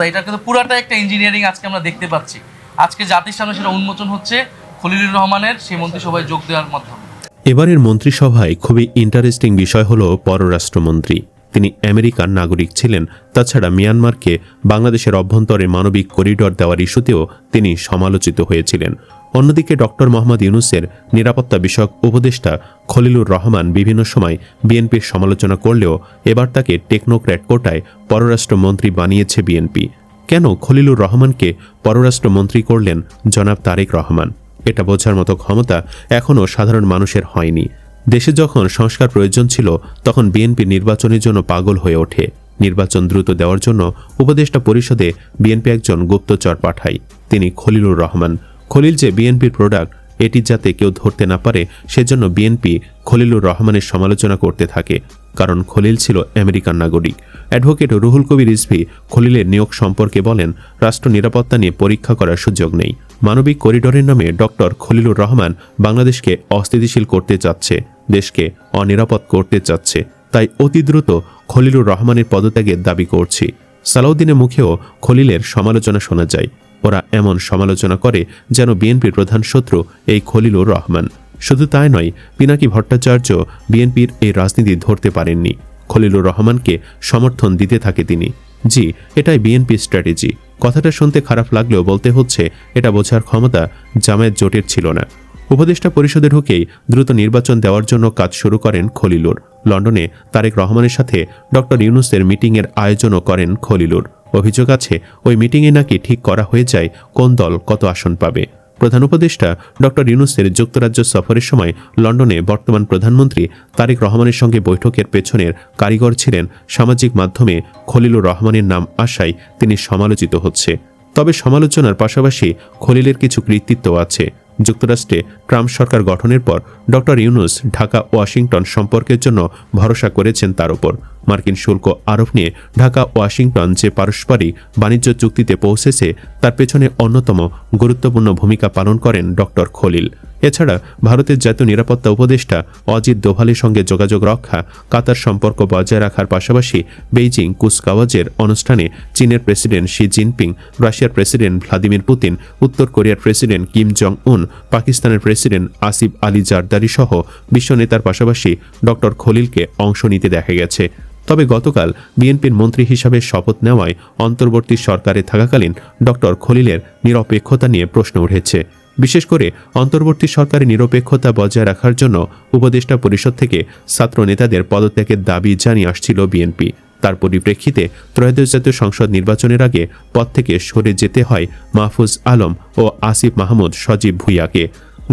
এটা কিন্তু পুরাটা একটা ইঞ্জিনিয়ারিং আজকে আমরা দেখতে পাচ্ছি। আজকে জাতির সামনে সেটা উন্মোচন হচ্ছে খলিলুর রহমানের সেই মন্ত্রিসভায় যোগ দেওয়ার মাধ্যমে। এবারের মন্ত্রিসভায় খুবই ইন্টারেস্টিং বিষয় হল পররাষ্ট্রমন্ত্রী। তিনি আমেরিকান নাগরিক ছিলেন। তাছাড়া মিয়ানমারকে বাংলাদেশের অভ্যন্তরে মানবিক করিডর দেওয়ার ইস্যুতেও তিনি সমালোচিত হয়েছিলেন। অন্যদিকে ডক্টর মোহাম্মদ ইউনূসের নিরাপত্তা বিষয়ক উপদেষ্টা খলিলুর রহমান বিভিন্ন সময় বিএনপির সমালোচনা করলেও এবার তাকে টেকনোক্র্যাট কোটায় পররাষ্ট্রমন্ত্রী বানিয়েছে বিএনপি। কেন খলিলুর রহমানকে পররাষ্ট্রমন্ত্রী করলেন জনাব তারেক রহমান? এটা বোঝার মতো ক্ষমতা এখনও সাধারণ মানুষের হয়নি। দেশে যখন সংস্কার প্রয়োজন ছিল তখন বিএনপি নির্বাচনের জন্য পাগল হয়ে ওঠে। নির্বাচন দ্রুত দেওয়ার জন্য উপদেষ্টা পরিষদে বিএনপি একজন গুপ্তচর পাঠায়, তিনি খলিলুর রহমান। খলিল যে বিএনপির প্রোডাক্ট এটি যাতে কেউ ধরতে না পারে সেজন্য বিএনপি খলিলুর রহমানের সমালোচনা করতে থাকে, কারণ খলিল ছিল আমেরিকান নাগরিক। অ্যাডভোকেট রুহুল কবির রিজভী খলিলের নিয়োগ সম্পর্কে বলেন, রাষ্ট্র নিরাপত্তা নিয়ে পরীক্ষা করার সুযোগ নেই। মানবিক করিডোরের নামে ডক্টর খলিলুর রহমান বাংলাদেশকে অস্থিতিশীল করতে চাচ্ছে, দেশকে অনিরাপদ করতে চাচ্ছে। তাই অতি দ্রুত খলিলুর রহমানের পদত্যাগের দাবি করছি। সালাউদ্দিনের মুখেও খলিলের সমালোচনা শোনা যায়। ওরা এমন সমালোচনা করে যেন বিএনপির প্রধান শত্রু এই খলিলুর রহমান। শুধু তাই নয়, পিনাকি ভট্টাচার্য বিএনপির এই রাজনীতি ধরতে পারেননি। খলিলুর রহমানকে সমর্থন দিতে থাকে তিনি। জি, এটাই বিএনপি স্ট্র্যাটেজি। কথাটা শুনতে খারাপ লাগলেও বলতে হচ্ছে, এটা বোঝার ক্ষমতা জামায়াত জোটের ছিল না। উপদেষ্টা পরিষদে ঢুকেই দ্রুত নির্বাচন দেওয়ার জন্য কাজ শুরু করেন খলিলুর। লন্ডনে তারেক রহমানের সাথে ডক্টর ইউনূসের মিটিংয়ের আয়োজনও করেন খলিলুর। অভিযোগ আছে ওই মিটিংয়ে নাকি ঠিক করা হয়ে যায় কোন দল কত আসন পাবে। প্রধান উপদেষ্টা ডক্টর ইউনূসের যুক্তরাজ্য সফরের সময় লন্ডনে বর্তমান প্রধানমন্ত্রী তারেক রহমানের সঙ্গে বৈঠকের পেছনের কারিগর ছিলেন সামাজিক মাধ্যমে খলিলুর রহমানের নাম আসায় তিনি সমালোচিত হচ্ছে। তবে সমালোচনার পাশাপাশি খলিলের কিছু কৃতিত্ব আছে। যুক্তরাষ্ট্রে ট্রাম্প সরকার গঠনের পর ডক্টর ইউনূস ঢাকা ওয়াশিংটন সম্পর্কের জন্য ভরসা করেছেন তার উপর। মার্কিন শুল্ক আরোপ নিয়ে ঢাকা ওয়াশিংটন যে পারস্পরিক বাণিজ্য চুক্তিতে পৌঁছেছে তার পেছনে অন্যতম গুরুত্বপূর্ণ ভূমিকা পালন করেন ডক্টর খলিল। এছাড়া ভারতের জাতীয় নিরাপত্তা উপদেষ্টা অজিত দোভালের সঙ্গে যোগাযোগ রক্ষা, কাতার সম্পর্ক বজায় রাখার পাশাপাশি বেইজিং কুচকাওয়াজের অনুষ্ঠানে চীনের প্রেসিডেন্ট শি জিনপিং, রাশিয়ার প্রেসিডেন্ট ভ্লাদিমির পুতিন, উত্তর কোরিয়ার প্রেসিডেন্ট কিম জং উন, পাকিস্তানের প্রেসিডেন্ট আসিফ আলী জারদারি সহ বিশ্ব নেতার পাশাপাশি ডক্টর খলিলকে অংশ নিতে দেখা গেছে। তবে গতকাল বিএনপির মন্ত্রী হিসাবে শপথ নেওয়ায় অন্তর্বর্তী সরকারে থাকাকালীন ডক্টর খলিলের নিরপেক্ষতা নিয়ে প্রশ্ন উঠেছে। বিশেষ করে অন্তর্বর্তী সরকারের নিরপেক্ষতা বজায় রাখার জন্য উপদেষ্টা পরিষদ থেকে ছাত্র নেতাদের পদত্যাগের দাবি জানিয়ে আসছিল বিএনপি। তার পরিপ্রেক্ষিতে ত্রয়োদশ জাতীয় সংসদ নির্বাচনের আগে পদ থেকে সরে যেতে হয় মাহফুজ আলম ও আসিফ মাহমুদ সজীব ভুঁইয়াকে।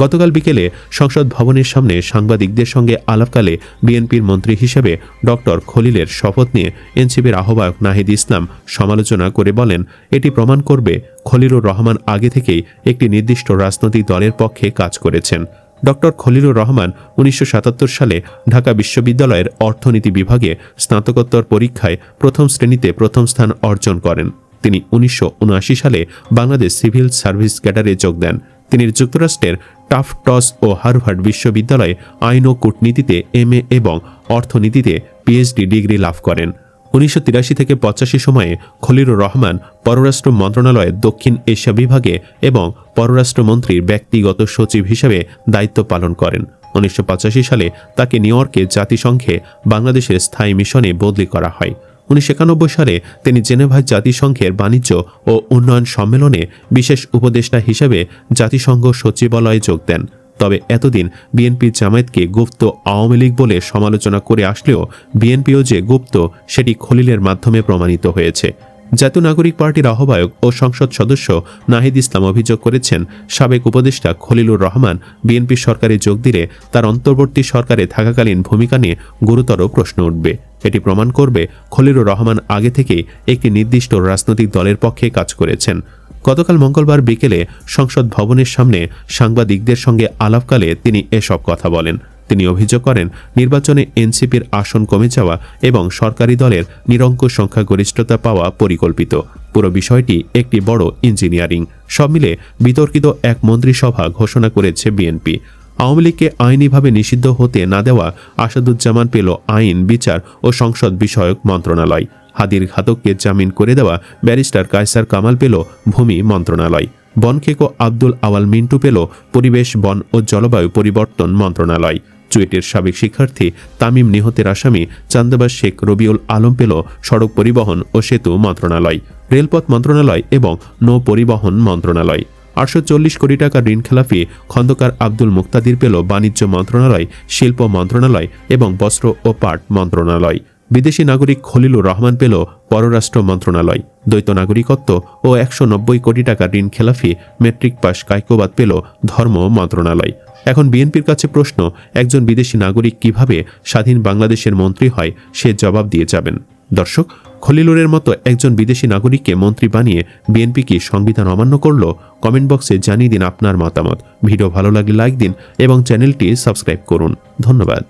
গতকাল বিকেলে সংসদ ভবনের সামনে সাংবাদিকদের সঙ্গে আলাপকালে বিএনপির মন্ত্রী হিসেবে ডক্টর খলিলের শপথ নিয়ে এনসিপির আহ্বায়ক নাহিদ ইসলাম সমালোচনা করে বলেন, এটি প্রমাণ করবে খলিলুর রহমান আগে থেকেই একটি নির্দিষ্ট রাজনৈতিক দলের পক্ষে কাজ করেছেন। ডক্টর খলিলুর রহমান 1977 সালে ঢাকা বিশ্ববিদ্যালয়ের অর্থনীতি বিভাগে স্নাতকোত্তর পরীক্ষায় প্রথম শ্রেণীতে প্রথম স্থান অর্জন করেন। তিনি 1979 সালে বাংলাদেশ সিভিল সার্ভিস ক্যাডারে যোগ দেন। তিনি যুক্তরাষ্ট্রের টাফটস ও হার্ভার্ড বিশ্ববিদ্যালয়ে আইন ও কূটনীতিতে এমএ এবং অর্থনীতিতে পিএইচডি ডিগ্রি লাভ করেন। 1983 থেকে 85 সময়ে খলিলুর রহমান পররাষ্ট্র মন্ত্রণালয়ের দক্ষিণ এশিয়া বিভাগে এবং পররাষ্ট্রমন্ত্রীর ব্যক্তিগত সচিব হিসেবে দায়িত্ব পালন করেন। 1985 সালে তাকে নিউ ইয়র্কে জাতিসংঘে বাংলাদেশের স্থায়ী মিশনে বদলি করা হয়। 1991 সালে তিনি জেনেভায় জাতিসংঘের বাণিজ্য ও উন্নয়ন সম্মেলনে বিশেষ উপদেষ্টা হিসেবে জাতিসংঘ সচিবালয়ে যোগ দেন। তবে এতদিন বিএনপি জামায়াতকে গুপ্ত আওয়ামী লীগ বলে সমালোচনা করে আসলেও বিএনপিও যে গুপ্ত সেটি খলিলের মাধ্যমে প্রমাণিত হয়েছে। জাতীয় নাগরিক পার্টির আহ্বায়ক ও সংসদ সদস্য নাহিদ ইসলাম অভিযোগ করেছেন, সাবেক উপদেষ্টা খলিলুর রহমান বিএনপি সরকারে যোগ দিলে তার অন্তর্বর্তী সরকারে থাকাকালীন ভূমিকা নিয়ে গুরুতর প্রশ্ন উঠবে। এটি প্রমাণ করবে খলিলুর রহমান আগে থেকেই একটি নির্দিষ্ট রাজনৈতিক দলের পক্ষে কাজ করেছেন। গতকাল মঙ্গলবার বিকেলে সংসদ ভবনের সামনে সাংবাদিকদের সঙ্গে আলাপকালে তিনি এসব কথা বলেন। তিনি অভিযোগ করেন, নির্বাচনে এনসিপির আসন কমে যাওয়া এবং সরকারি দলের নিরঙ্কুশ সংখ্যাগরিষ্ঠতা পাওয়া পরিকল্পিত। পুরো বিষয়টি একটি বড় ইঞ্জিনিয়ারিং। সব মিলে বিতর্কিত এক মন্ত্রিসভা ঘোষণা করেছে বিএনপি। আওয়ামী লীগকে আইনিভাবে নিষিদ্ধ হতে না দেওয়া আসাদুজ্জামান পেল আইন, বিচার ও সংসদ বিষয়ক মন্ত্রণালয়। হাদির ঘাতককে জামিন করে দেওয়া ব্যারিস্টার কায়সার কামাল পেল ভূমি মন্ত্রণালয়। বনখেকো আব্দুল আওয়াল মিন্টু পেল পরিবেশ, বন ও জলবায়ু পরিবর্তন মন্ত্রণালয়। চুয়েটের সাবেক শিক্ষার্থী তামিম নিহতের আসামি চান্দাবাজ শেখ রবিউল আলম পেল সড়ক পরিবহন ও সেতু মন্ত্রণালয়, রেলপথ মন্ত্রণালয় এবং নৌ পরিবহন মন্ত্রণালয়। 840 কোটি টাকা ঋণ খেলাফি খন্দকার আব্দুল মুক্তাদির পেল বাণিজ্য মন্ত্রণালয়, শিল্প মন্ত্রণালয় এবং বস্ত্র ও পাট মন্ত্রণালয়। বিদেশি নাগরিক খলিলুর রহমান পেল পররাষ্ট্র মন্ত্রণালয়। দ্বৈত নাগরিকত্ব ও 190 কোটি টাকা ঋণ খেলাফি মেট্রিক পাস কায়কোবাদ পেল ধর্ম মন্ত্রণালয়। এখন বিএনপির কাছে প্রশ্ন, একজন বিদেশি নাগরিক কিভাবে স্বাধীন বাংলাদেশের মন্ত্রী হয়, সে জবাব দিয়ে যাবেন। দর্শক, খলিলুরের মতো একজন বিদেশি নাগরিককে মন্ত্রী বানিয়ে বিএনপি কি সংবিধান অমান্য করল? কমেন্ট বক্সে জানিয়ে দিন আপনার মতামত। ভিডিও ভালো লাগলে লাইক দিন এবং চ্যানেলটি সাবস্ক্রাইব করুন। ধন্যবাদ।